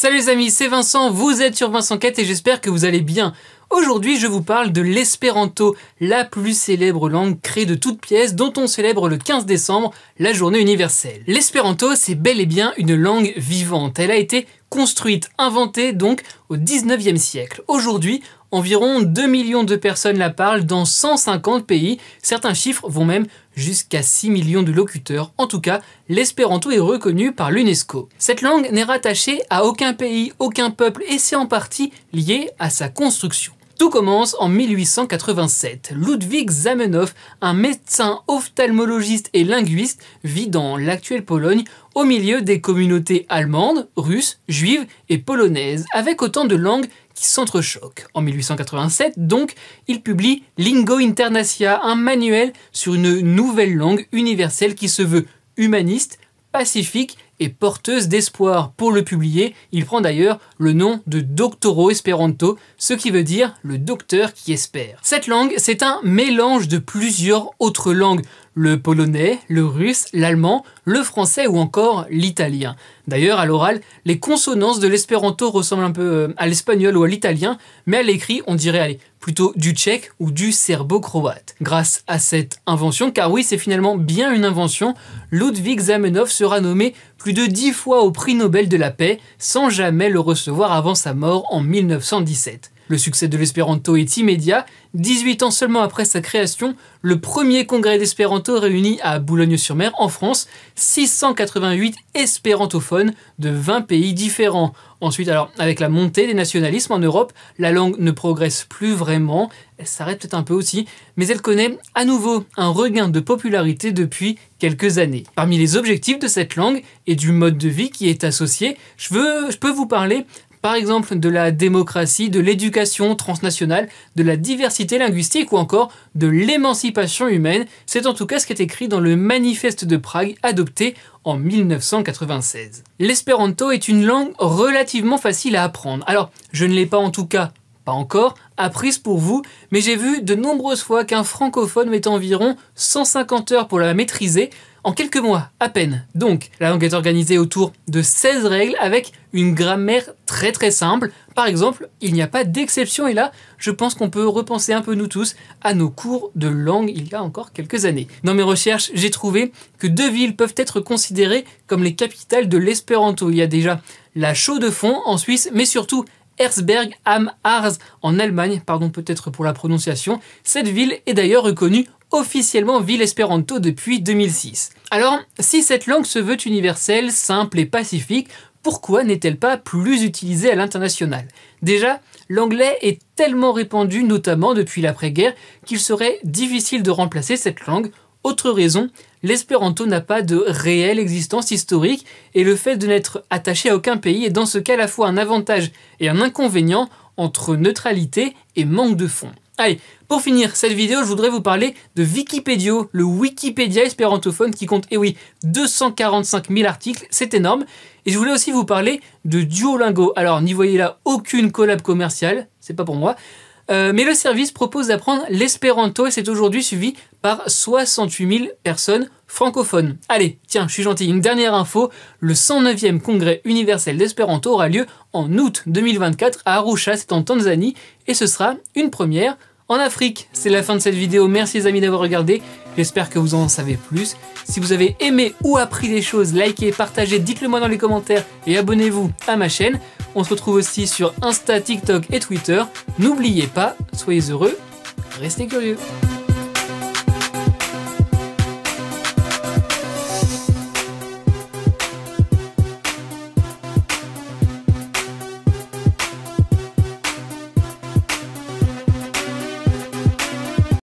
Salut les amis, c'est Vincent, vous êtes sur Vincent4 et j'espère que vous allez bien. Aujourd'hui, je vous parle de l'espéranto, la plus célèbre langue créée de toutes pièces dont on célèbre le 15 décembre, la journée universelle. L'espéranto, c'est bel et bien une langue vivante. Elle a été construite, inventée donc au 19e siècle. Aujourd'hui, environ 2 millions de personnes la parlent dans 150 pays. Certains chiffres vont même jusqu'à 6 millions de locuteurs. En tout cas, l'espéranto est reconnu par l'UNESCO. Cette langue n'est rattachée à aucun pays, aucun peuple et c'est en partie lié à sa construction. Tout commence en 1887. Ludwig Zamenhof, un médecin ophtalmologiste et linguiste, vit dans l'actuelle Pologne au milieu des communautés allemandes, russes, juives et polonaises, avec autant de langues qui s'entrechoquent. En 1887, donc, il publie Lingo Internacia, un manuel sur une nouvelle langue universelle qui se veut humaniste, pacifique et porteuse d'espoir. Pour le publier, il prend d'ailleurs le nom de Doctoro Esperanto, ce qui veut dire le docteur qui espère. Cette langue, c'est un mélange de plusieurs autres langues, le polonais, le russe, l'allemand, le français ou encore l'italien. D'ailleurs, à l'oral, les consonances de l'espéranto ressemblent un peu à l'espagnol ou à l'italien, mais à l'écrit, on dirait plutôt du tchèque ou du serbo-croate. Grâce à cette invention, car oui, c'est finalement bien une invention, Ludwig Zamenhof sera nommé plus de 10 fois au prix Nobel de la paix, sans jamais le recevoir avant sa mort en 1917. Le succès de l'espéranto est immédiat. 18 ans seulement après sa création, le premier congrès d'espéranto réunit à Boulogne-sur-Mer, en France, 688 espérantophones de 20 pays différents. Ensuite, alors, avec la montée des nationalismes en Europe, la langue ne progresse plus vraiment, elle s'arrête peut-être un peu aussi, mais elle connaît à nouveau un regain de popularité depuis quelques années. Parmi les objectifs de cette langue et du mode de vie qui est associé, je peux vous parler par exemple de la démocratie, de l'éducation transnationale, de la diversité linguistique ou encore de l'émancipation humaine. C'est en tout cas ce qui est écrit dans le manifeste de Prague adopté en 1996. L'espéranto est une langue relativement facile à apprendre. Alors, je ne l'ai pas en tout cas, pas encore, apprise pour vous, mais j'ai vu de nombreuses fois qu'un francophone met environ 150 heures pour la maîtriser, en quelques mois, à peine. Donc, la langue est organisée autour de 16 règles avec une grammaire très simple. Par exemple, il n'y a pas d'exception et là, je pense qu'on peut repenser un peu nous tous à nos cours de langue il y a encore quelques années. Dans mes recherches, j'ai trouvé que 2 villes peuvent être considérées comme les capitales de l'espéranto. Il y a déjà la Chaux-de-Fonds en Suisse, mais surtout Herzberg am Harz en Allemagne, pardon peut-être pour la prononciation. Cette ville est d'ailleurs reconnue officiellement ville espéranto depuis 2006. Alors, si cette langue se veut universelle, simple et pacifique, pourquoi n'est-elle pas plus utilisée à l'international? Déjà, l'anglais est tellement répandu, notamment depuis l'après-guerre, qu'il serait difficile de remplacer cette langue. Autre raison, l'espéranto n'a pas de réelle existence historique et le fait de n'être attaché à aucun pays est dans ce cas à la fois un avantage et un inconvénient entre neutralité et manque de fond. Allez, pour finir cette vidéo, je voudrais vous parler de Wikipedia, le Wikipédia espérantophone qui compte, 245 000 articles, c'est énorme. Et je voulais aussi vous parler de Duolingo. Alors, n'y voyez là aucune collab commerciale, c'est pas pour moi. Mais le service propose d'apprendre l'espéranto et c'est aujourd'hui suivi par 68 000 personnes francophones. Allez, tiens, je suis gentil, une dernière info, le 109e congrès universel d'espéranto aura lieu en août 2024 à Arusha, c'est en Tanzanie, et ce sera une première en Afrique. C'est la fin de cette vidéo, merci les amis d'avoir regardé, j'espère que vous en savez plus. Si vous avez aimé ou appris des choses, likez, partagez, dites-le moi dans les commentaires et abonnez-vous à ma chaîne. On se retrouve aussi sur Insta, TikTok et Twitter. N'oubliez pas, soyez heureux, restez curieux.